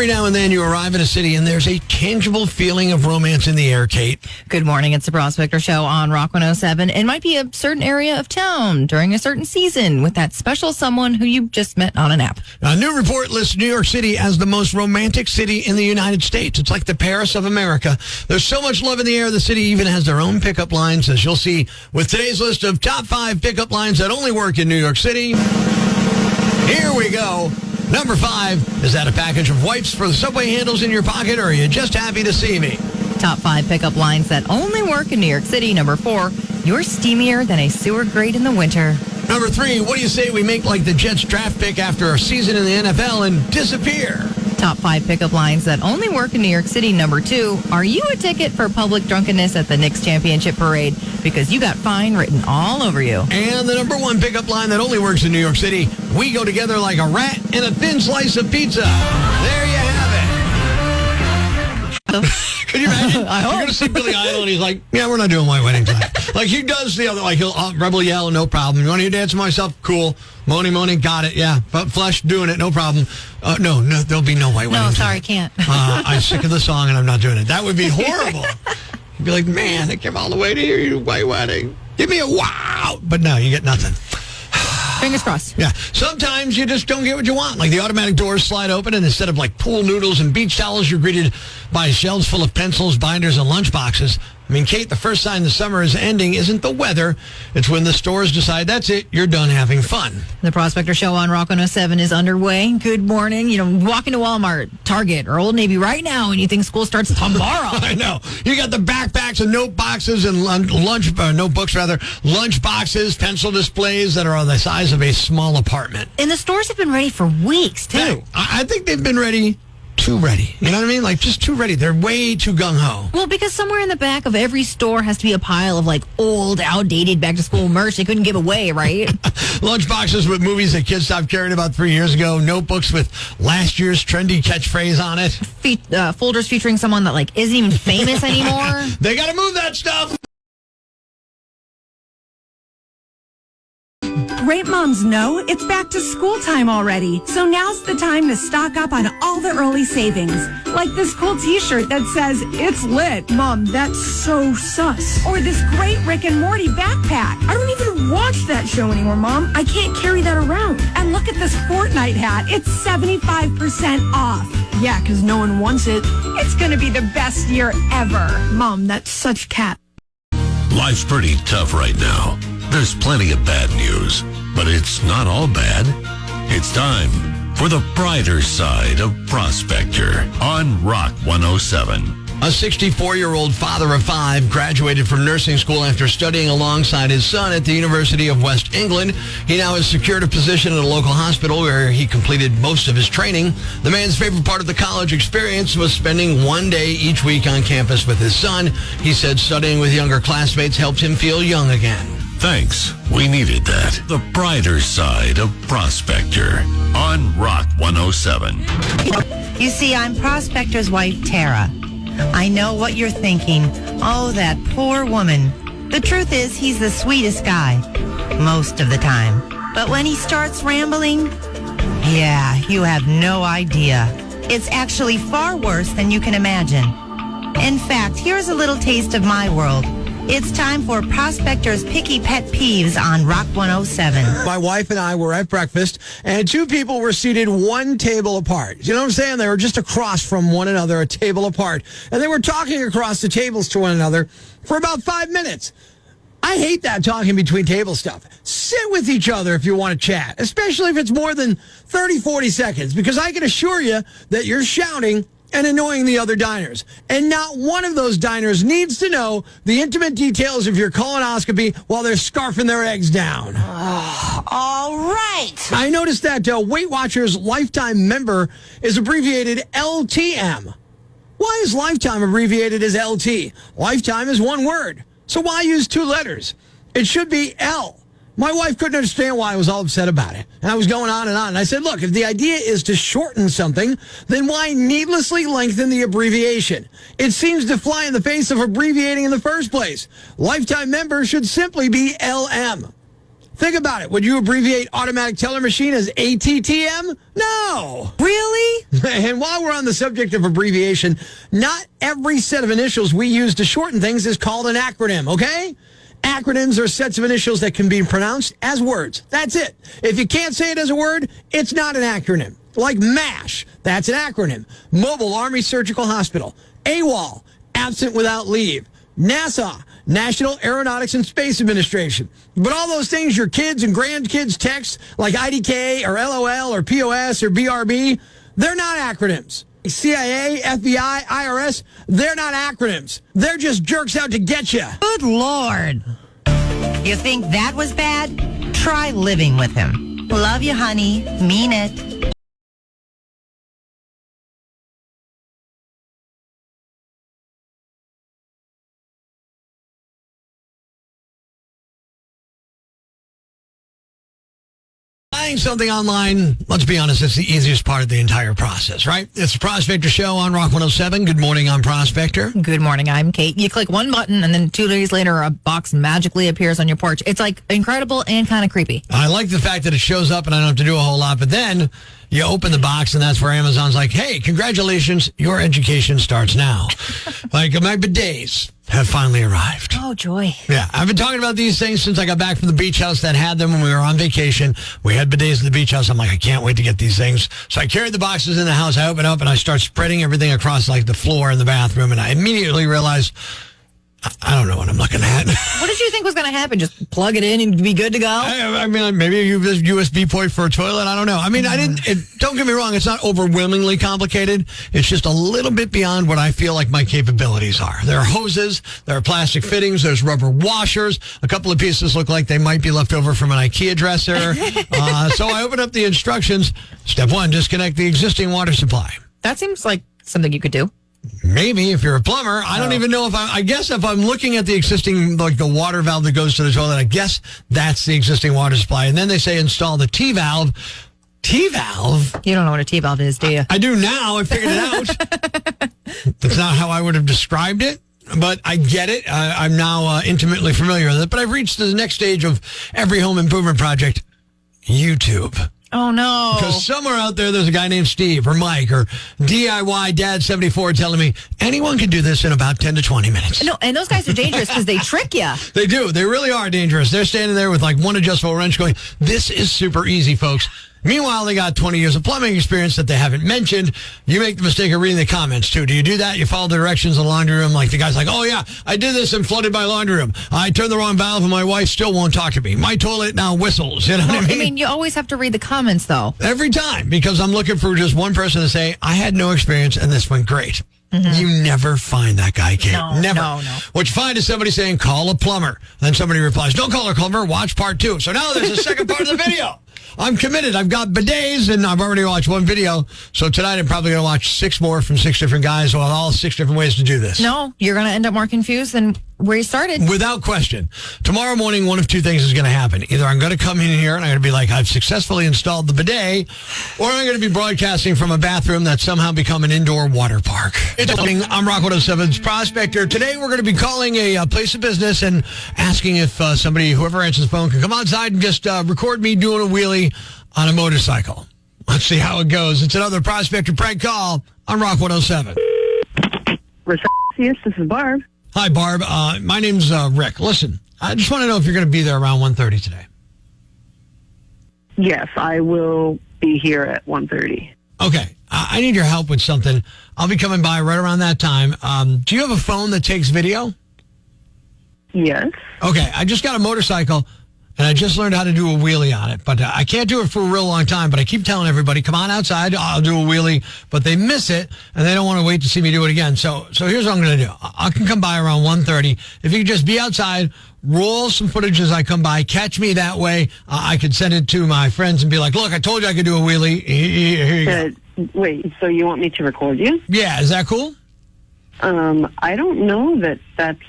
Every now and then you arrive in a city and there's a tangible feeling of romance in the air, Kate. Good morning. It's the Prospector Show on Rock 107. It might be a certain area of town during a certain season with that special someone who you just met on an app. A new report lists New York City as the most romantic city in the United States. It's like the Paris of America. There's so much love in the air, the city even has their own pickup lines, as you'll see with today's list of top 5 pickup lines that only work in New York City. Here we go. Number 5, is that a package of wipes for the subway handles in your pocket, or are you just happy to see me? Top 5 pickup lines that only work in New York City. Number 4, you're steamier than a sewer grate in the winter. Number 3, what do you say we make like the Jets draft pick after a season in the NFL and disappear? Top 5 pickup lines that only work in New York City. Number 2, are you a ticket for public drunkenness at the Knicks championship parade because you got fine written all over you? And the number 1 pickup line that only works in New York City, we go together like a rat and a thin slice of pizza. There you have it. Can you imagine? I hope. You're going to see Billy Idol and he's like, yeah, we're not doing my wedding tonight. Like he does the other, like he'll rebel yell, no problem. You want to dance to myself? Cool. Money, got it, yeah. But Flesh doing it, no problem. No, there'll be no white wedding. No, sorry, can't. I'm sick of the song and I'm not doing it. That would be horrible. You'd be like, man, I came all the way to hear you white wedding. Give me a wow. But no, you get nothing. Fingers crossed. Yeah. Sometimes you just don't get what you want. Like the automatic doors slide open and instead of like pool noodles and beach towels, you're greeted by shelves full of pencils, binders, and lunch boxes. I mean, Kate, the first sign the summer is ending isn't the weather. It's when the stores decide that's it. You're done having fun. The Prospector Show on Rock 107 is underway. Good morning. You know, walk into Walmart, Target, or Old Navy right now and you think school starts tomorrow. I know. You got the backpacks and note boxes and notebooks, lunch boxes, pencil displays that are the size of a small apartment. And the stores have been ready for weeks, too. Yeah, I think they've been ready. Too ready. You know what I mean? Like, just too ready. They're way too gung-ho. Well, because somewhere in the back of every store has to be a pile of, like, old, outdated back-to-school merch they couldn't give away, right? Lunch boxes with movies that kids stopped caring about 3 years ago. Notebooks with last year's trendy catchphrase on it. Folders featuring someone that, like, isn't even famous anymore. They got to move that stuff. Great moms know it's back to school time already, so now's the time to stock up on all the early savings. Like this cool t-shirt that says, "It's lit." Mom, that's so sus. Or this great Rick and Morty backpack. I don't even watch that show anymore, Mom. I can't carry that around. And look at this Fortnite hat. It's 75% off. Yeah, because no one wants it. It's going to be the best year ever. Mom, that's such cat. Life's pretty tough right now. There's plenty of bad news, but it's not all bad. It's time for the brighter side of Prospector on Rock 107. A 64-year-old father of 5 graduated from nursing school after studying alongside his son at the University of West England. He now has secured a position at a local hospital where he completed most of his training. The man's favorite part of the college experience was spending one day each week on campus with his son. He said studying with younger classmates helped him feel young again. Thanks. We needed that. The brighter side of Prospector on Rock 107. You see, I'm Prospector's wife, Tara. I know what you're thinking. Oh, that poor woman. The truth is, he's the sweetest guy. Most of the time. But when he starts rambling, yeah, you have no idea. It's actually far worse than you can imagine. In fact, here's a little taste of my world. It's time for Prospector's Picky Pet Peeves on Rock 107. My wife and I were at breakfast, and 2 people were seated one table apart. You know what I'm saying? They were just across from one another, a table apart. And they were talking across the tables to one another for about 5 minutes. I hate that talking between table stuff. Sit with each other if you want to chat, especially if it's more than 30, 40 seconds, because I can assure you that you're shouting and annoying the other diners. And not one of those diners needs to know the intimate details of your colonoscopy while they're scarfing their eggs down. All right. I noticed that Weight Watchers Lifetime Member is abbreviated LTM. Why is Lifetime abbreviated as LT? Lifetime is one word. So why use 2 letters? It should be L. My wife couldn't understand why I was all upset about it. And I was going on. And I said, look, if the idea is to shorten something, then why needlessly lengthen the abbreviation? It seems to fly in the face of abbreviating in the first place. Lifetime member should simply be LM. Think about it. Would you abbreviate automatic teller machine as ATTM? No. Really? And while we're on the subject of abbreviation, not every set of initials we use to shorten things is called an acronym, okay? Acronyms are sets of initials that can be pronounced as words. That's it. If you can't say it as a word, it's not an acronym. Like MASH, that's an acronym. Mobile Army Surgical Hospital. AWOL, absent without leave. NASA, National Aeronautics and Space Administration. But all those things your kids and grandkids text, like IDK or LOL or POS or BRB, they're not acronyms. CIA, FBI, IRS, they're not acronyms. They're just jerks out to get you. Good Lord. You think that was bad? Try living with him. Love you, honey. Mean it. Buying something online, let's be honest, it's the easiest part of the entire process, right? It's the Prospector Show on Rock 107. Good morning, I'm Prospector. Good morning, I'm Kate. You click one button, and then 2 days later, a box magically appears on your porch. It's like incredible and kind of creepy. I like the fact that it shows up and I don't have to do a whole lot, but then you open the box and that's where Amazon's like, hey, congratulations, your education starts now. Like my bidets have finally arrived. Oh, joy. Yeah, I've been talking about these things since I got back from the beach house that had them when we were on vacation. We had bidets at the beach house. I'm like, I can't wait to get these things. So I carried the boxes in the house. I open up and I start spreading everything across like the floor in the bathroom. And I immediately realized, I don't know what I'm looking at. What did you think was going to happen? Just plug it in and be good to go? I mean, maybe a USB port for a toilet. I don't know. I mean, don't get me wrong. It's not overwhelmingly complicated. It's just a little bit beyond what I feel like my capabilities are. There are hoses. There are plastic fittings. There's rubber washers. A couple of pieces look like they might be left over from an IKEA dresser. So I open up the instructions. Step 1, disconnect the existing water supply. That seems like something you could do. Maybe if you're a plumber. I don't even know if I guess if I'm looking at the existing, like the water valve that goes to the toilet, I guess that's the existing water supply. And then they say install the T-valve. T-valve? You don't know what a T-valve is, do you? I do now. I figured it out. That's not how I would have described it, but I get it. I'm now intimately familiar with it. But I've reached the next stage of every home improvement project, YouTube. Oh, no. Because somewhere out there's a guy named Steve or Mike or DIY Dad 74 telling me anyone can do this in about 10 to 20 minutes. No, and those guys are dangerous because they trick you. They do. They really are dangerous. They're standing there with like one adjustable wrench going, this is super easy, folks. Meanwhile, they got 20 years of plumbing experience that they haven't mentioned. You make the mistake of reading the comments, too. Do you do that? You follow the directions in the laundry room? Like the guy's like, oh, yeah, I did this and flooded my laundry room. I turned the wrong valve and my wife still won't talk to me. My toilet now whistles. You know what I mean? You always have to read the comments, though. Every time, because I'm looking for just one person to say, I had no experience and this went great. Mm-hmm. You never find that guy, Kate. No, never. No. What you find is somebody saying, call a plumber. Then somebody replies, don't call a plumber, watch part 2. So now there's a second part of the video. I'm committed. I've got bidets, and I've already watched one video. So tonight I'm probably going to watch 6 more from 6 different guys on all 6 different ways to do this. No, you're going to end up more confused than where you started. Without question. Tomorrow morning, one of 2 things is going to happen. Either I'm going to come in here and I'm going to be like, I've successfully installed the bidet, or I'm going to be broadcasting from a bathroom that's somehow become an indoor water park. I'm Rock 107's Prospector. Today we're going to be calling a place of business and asking if whoever answers the phone, can come outside and just record me doing a wheelie on a motorcycle. Let's see how it goes. It's another Prospector prank call on Rock 107. Yes, this is Barb. Hi, Barb. My name's Rick. Listen, I just want to know if you're going to be there around 1:30 today. Yes, I will be here at 1:30. Okay. I need your help with something. I'll be coming by right around that time. Do you have a phone that takes video? Yes. Okay. I just got a motorcycle, and I just learned how to do a wheelie on it. But I can't do it for a real long time. But I keep telling everybody, come on outside, I'll do a wheelie. But they miss it, and they don't want to wait to see me do it again. So here's what I'm going to do. I can come by around 1:30. If you could just be outside, roll some footage as I come by, catch me that way. I could send it to my friends and be like, look, I told you I could do a wheelie. Here you go. Wait, so you want me to record you? Yeah, is that cool? I don't know that's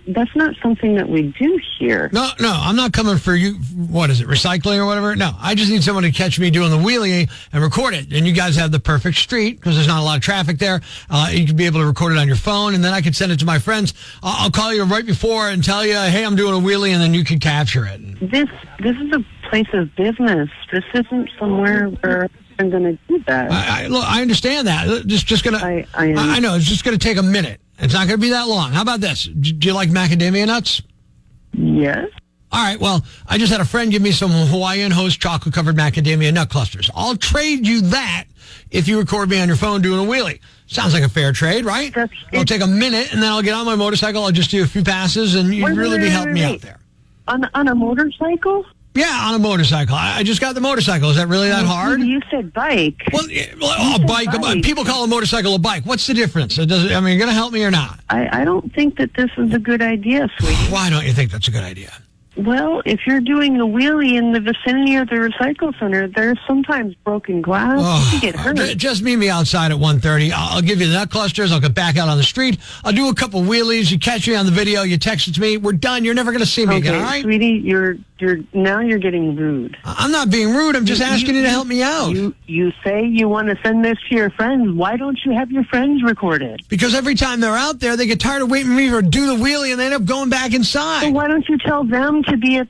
that's not something that we do here. No, I'm not coming for you. What is it, recycling or whatever? No, I just need someone to catch me doing the wheelie and record it. And you guys have the perfect street because there's not a lot of traffic there. You can be able to record it on your phone, and then I can send it to my friends. I'll call you right before and tell you, hey, I'm doing a wheelie, and then you can capture it. This is a place of business. This isn't somewhere where I'm going to do that. Look, I understand that. Just gonna. I know it's just going to take a minute. It's not going to be that long. How about this? Do you like macadamia nuts? Yes. All right. Well, I just had a friend give me some Hawaiian Host chocolate-covered macadamia nut clusters. I'll trade you that if you record me on your phone doing a wheelie. Sounds like a fair trade, right? It'll take a minute, and then I'll get on my motorcycle. I'll just do a few passes, and you'd really be helping me out there. On a motorcycle? Yeah, on a motorcycle. I just got the motorcycle. Is that really that hard? You said bike. Well, a bike. People call a motorcycle a bike. What's the difference? You're going to help me or not? I don't think that this is a good idea, sweetie. Why don't you think that's a good idea? Well, if you're doing a wheelie in the vicinity of the recycle center, there's sometimes broken glass. You get hurt. Just meet me outside at 1:30. I'll give you the nut clusters. I'll get back out on the street. I'll do a couple wheelies. You catch me on the video. You text it to me. We're done. You're never going to see me again, all right? Sweetie, you're getting rude. I'm not being rude. I'm just asking you to help me out. You say you want to send this to your friends. Why don't you have your friends record it? Because every time they're out there, they get tired of waiting for me to do the wheelie, and they end up going back inside. So why don't you tell them to be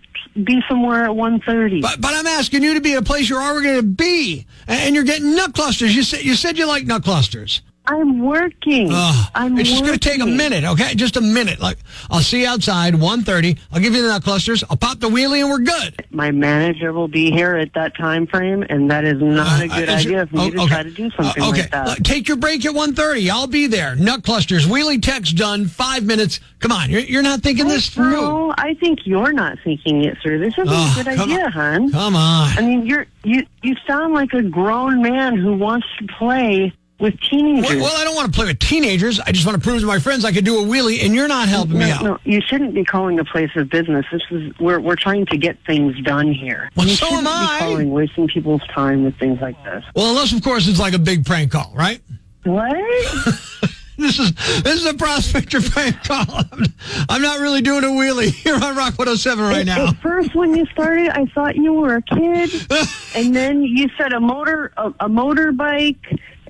somewhere at 1:30? But I'm asking you to be at a place you're already going to be, and you're getting nut clusters. You said you like nut clusters. I'm working. It's just going to take a minute, okay? Just a minute. Like, I'll see you outside, 1:30. I'll give you the nut clusters. I'll pop the wheelie, and we're good. My manager will be here at that time frame, and that is not a good idea for me to try to do something like that. Take your break at 1:30. I'll be there. Nut clusters, wheelie text done, 5 minutes. Come on, you're not thinking this through. No, I think you're not thinking it through. This isn't a good idea, hon. Come on. I mean, you sound like a grown man who wants to play with teenagers. Well, I don't want to play with teenagers. I just want to prove to my friends I could do a wheelie, and you're not helping me out. No, you shouldn't be calling a place of business. We're trying to get things done here. Well, you so am I. Be wasting people's time with things like this. Well, unless, of course, it's like a big prank call, right? What? This is a Prospector prank call. I'm not really doing a wheelie here on Rock 107 right now. At first, when you started, I thought you were a kid, and then you said a motorbike.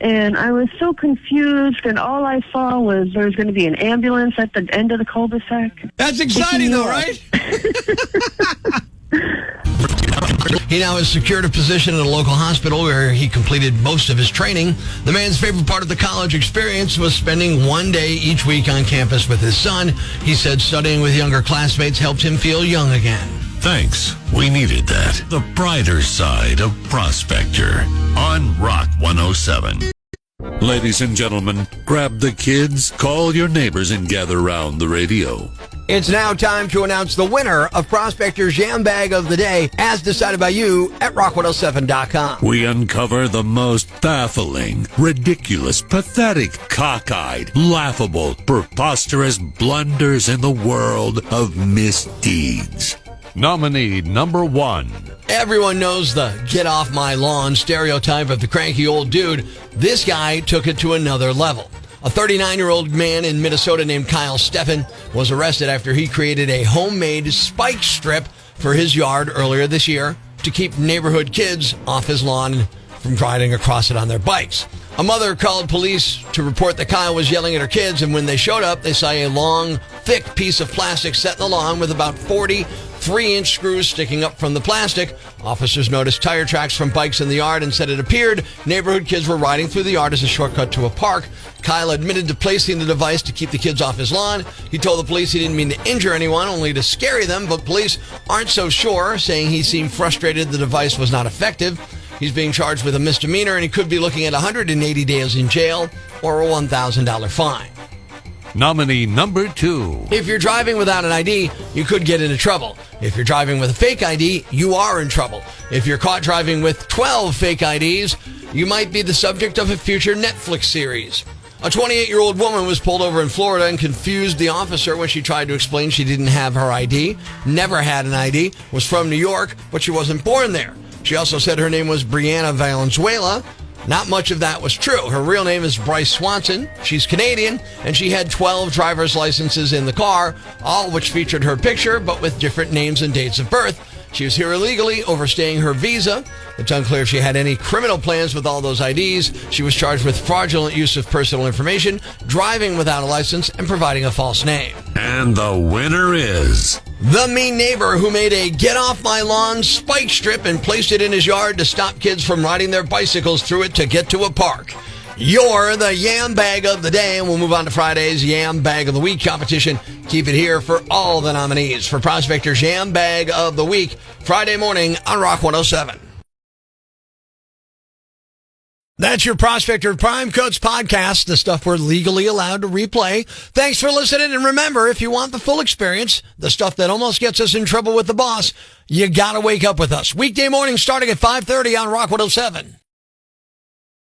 And I was so confused, and all I saw was there was going to be an ambulance at the end of the cul-de-sac. That's exciting, though, right? He now has secured a position at a local hospital where he completed most of his training. The man's favorite part of the college experience was spending one day each week on campus with his son. He said studying with younger classmates helped him feel young again. Thanks. We needed that. The brighter side of Prospector on Rock 107. Ladies and gentlemen, grab the kids, call your neighbors, and gather round the radio. It's now time to announce the winner of Prospector's Jam Bag of the Day, as decided by you at rock107.com. We uncover the most baffling, ridiculous, pathetic, cockeyed, laughable, preposterous blunders in the world of misdeeds. Nominee number 1. Everyone knows the get off my lawn stereotype of the cranky old dude. This guy took it to another level. A 39-year-old man in Minnesota named Kyle Steffen was arrested after he created a homemade spike strip for his yard earlier this year to keep neighborhood kids off his lawn from riding across it on their bikes. A mother called police to report that Kyle was yelling at her kids, and when they showed up, they saw a long, thick piece of plastic set in the lawn with about 40 3-inch screws sticking up from the plastic. Officers noticed tire tracks from bikes in the yard and said it appeared neighborhood kids were riding through the yard as a shortcut to a park. Kyle admitted to placing the device to keep the kids off his lawn. He told the police he didn't mean to injure anyone, only to scare them, but police aren't so sure, saying he seemed frustrated the device was not effective. He's being charged with a misdemeanor, and he could be looking at 180 days in jail or a $1,000 fine. Nominee number 2. If you're driving without an ID, you could get into trouble. If you're driving with a fake ID, you are in trouble. If you're caught driving with 12 fake IDs, you might be the subject of a future Netflix series. A 28-year-old woman was pulled over in Florida and confused the officer when she tried to explain she didn't have her ID, never had an ID, was from New York, but she wasn't born there. She also said her name was Brianna Valenzuela. Not much of that was true. Her real name is Bryce Swanson. She's Canadian, and she had 12 driver's licenses in the car, all which featured her picture, but with different names and dates of birth. She was here illegally, overstaying her visa. It's unclear if she had any criminal plans with all those IDs. She was charged with fraudulent use of personal information, driving without a license, and providing a false name. And the winner is... the mean neighbor who made a get off my lawn spike strip and placed it in his yard to stop kids from riding their bicycles through it to get to a park. You're the Yam Bag of the Day, and we'll move on to Friday's Yam Bag of the Week competition. Keep it here for all the nominees for Prospector's Yam Bag of the Week, Friday morning on Rock 107. That's your Prospector Prime Coats podcast, the stuff we're legally allowed to replay. Thanks for listening, and remember, if you want the full experience, the stuff that almost gets us in trouble with the boss, you gotta wake up with us. Weekday morning starting at 5:30 on Rock 107.